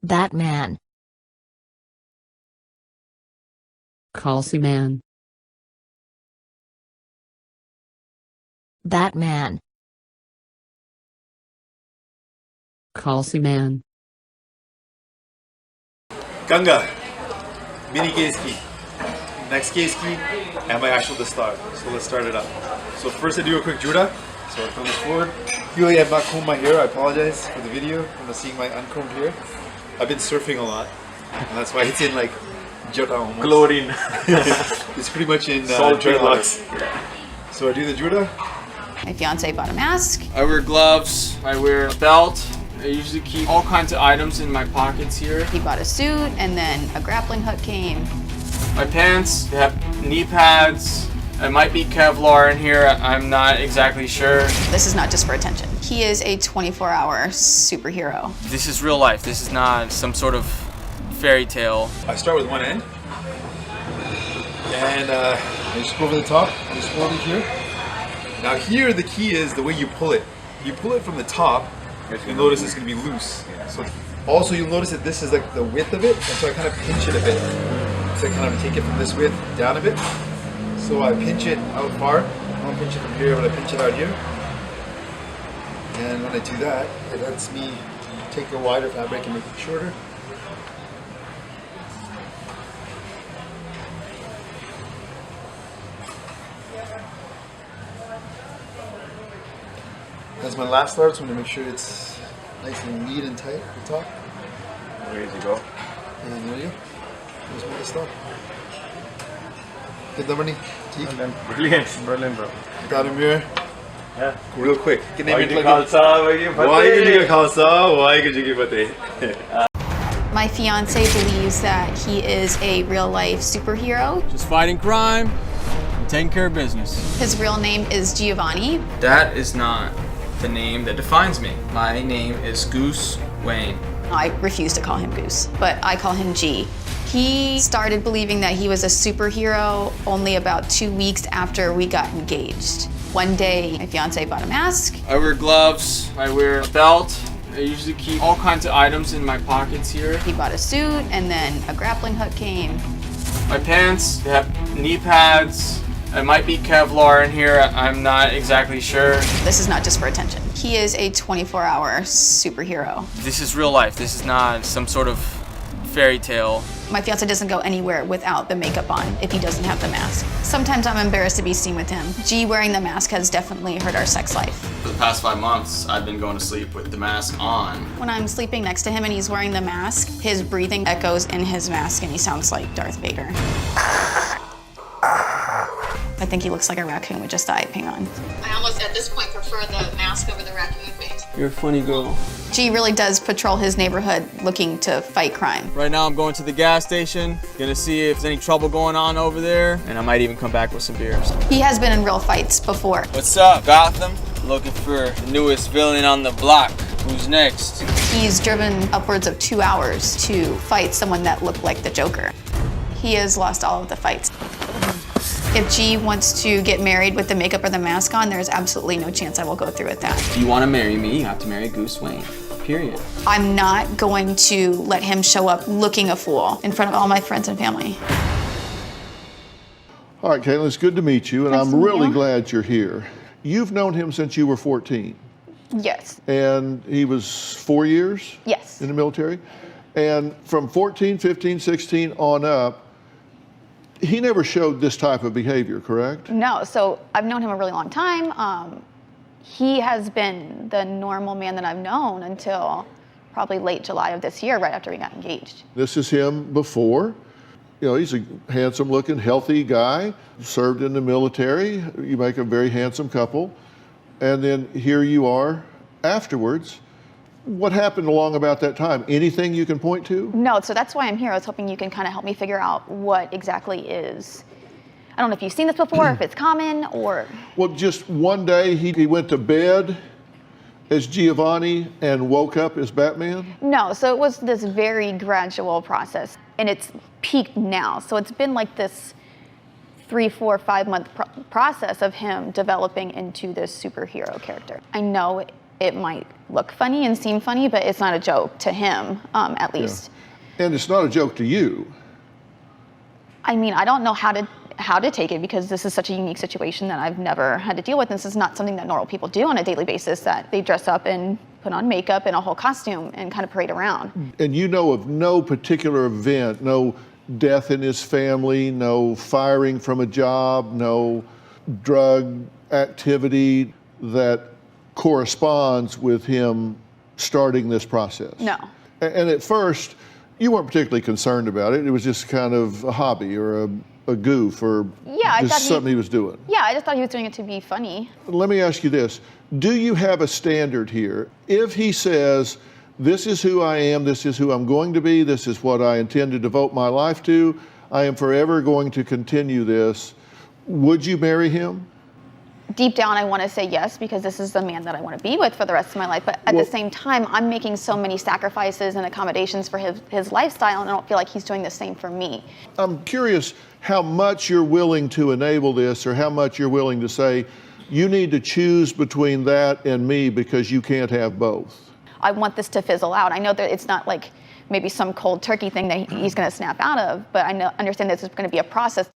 Batman. Calcy man. Batman. Calcy man. Ganga, mini gay ski, next gay ski, and my actual start. So let's start it up. So first I do a quick juda. So I come forward. Really, I've not combed my hair. I apologize for the video. I'm seeing my uncombed hair. I've been surfing a lot, and that's why it's in like jota almost. Chlorine. It's pretty much in Salty dreadlocks. So I do the juda. My fiance bought a mask. I wear gloves, I wear a belt. I usually keep all kinds of items in my pockets here. He bought a suit, and then a grappling hook came. My pants, they have knee pads. It might be Kevlar in here, I'm not exactly sure. This is not just for attention. He is a 24-hour superhero. This is real life, this is not some sort of fairy tale. I start with one end, and I just go over the top. I just hold it here. Now here, the key is the way you pull it. You pull it from the top. You'll notice it's going to be loose. So also you'll notice that this is like the width of it, and so I kind of pinch it a bit. So I kind of take it from this width down a bit. So I pinch it out far. I don't pinch it from here, but I pinch it out here. And when I do that, it lets me take the wider fabric and make it shorter. That's my last start, so I'm going to make sure it's nice and neat and tight at the top. Ready to go. And there you go. There's more to stop. Get the money. Brilliant, brilliant, bro. Got him here. Yeah. Real quick. Can Why you My fiance believes that he is a real-life superhero. Just fighting crime and taking care of business. His real name is Giovanni. That is not the name that defines me. My name is Goose Wayne. I refuse to call him Goose, but I call him G. He started believing that he was a superhero only about 2 weeks after we got engaged. One day, my fiance bought a mask. I wear gloves, I wear a belt. I usually keep all kinds of items in my pockets here. He bought a suit, and then a grappling hook came. My pants, they have knee pads. It might be Kevlar in here, I'm not exactly sure. This is not just for attention. He is a 24-hour superhero. This is real life, this is not some sort of fairy tale. My fiance doesn't go anywhere without the makeup on if he doesn't have the mask. Sometimes I'm embarrassed to be seen with him. G wearing the mask has definitely hurt our sex life. For the past 5 months, I've been going to sleep with the mask on. When I'm sleeping next to him and he's wearing the mask, his breathing echoes in his mask and he sounds like Darth Vader. I think he looks like a raccoon with just the eye paint on. I almost, at this point, prefer the mask over the raccoon paint. You're a funny girl. G really does patrol his neighborhood looking to fight crime. Right now I'm going to the gas station, gonna see if there's any trouble going on over there, and I might even come back with some beers. He has been in real fights before. What's up, Gotham? Looking for the newest villain on the block. Who's next? He's driven upwards of 2 hours to fight someone that looked like the Joker. He has lost all of the fights. If G wants to get married with the makeup or the mask on, there's absolutely no chance I will go through with that. If you want to marry me, you have to marry Goose Wayne. Period. I'm not going to let him show up looking a fool in front of all my friends and family. All right, Caitlin, it's good to meet you, and Nice I'm to meet really you. glad you're here. You've known him since you were 14, Yes. and he was 4 years Yes. in the military. And from 14, 15, 16 on up, he never showed this type of behavior, correct? No, so I've known him a really long time. He has been the normal man that I've known until probably late July of this year, right after we got engaged. This is him before. You know, he's a handsome looking, healthy guy, served in the military. You make a very handsome couple. And then here you are afterwards. What happened along about that time? Anything you can point to? No, so that's why I'm here. I was hoping you can kind of help me figure out what exactly is. I don't know if you've seen this before, if it's common, or. Well, just one day he went to bed as Giovanni and woke up as Batman? No, so it was this very gradual process, and it's peaked now. So it's been like this 3, 4, 5 month process of him developing into this superhero character. I know it might look funny and seem funny, but it's not a joke to him, at least. And it's not a joke to you. I mean, I don't know how to take it because this is such a unique situation that I've never had to deal with. This is not something that normal people do on a daily basis, that they dress up and put on makeup and a whole costume and kind of parade around. And you know of no particular event, no death in his family, no firing from a job, no drug activity that corresponds with him starting this process? No. And at first, you weren't particularly concerned about it. It was just kind of a hobby or a goof or just something he was doing. Yeah, I just thought he was doing it to be funny. Let me ask you this. Do you have a standard here? If he says, this is who I am, this is who I'm going to be, this is what I intend to devote my life to, I am forever going to continue this, would you marry him? Deep down, I want to say yes, because this is the man that I want to be with for the rest of my life. But at the same time, I'm making so many sacrifices and accommodations for his lifestyle, and I don't feel like he's doing the same for me. I'm curious how much you're willing to enable this, or how much you're willing to say, you need to choose between that and me because you can't have both. I want this to fizzle out. I know that it's not like maybe some cold turkey thing that he's going to snap out of, but I understand this is going to be a process.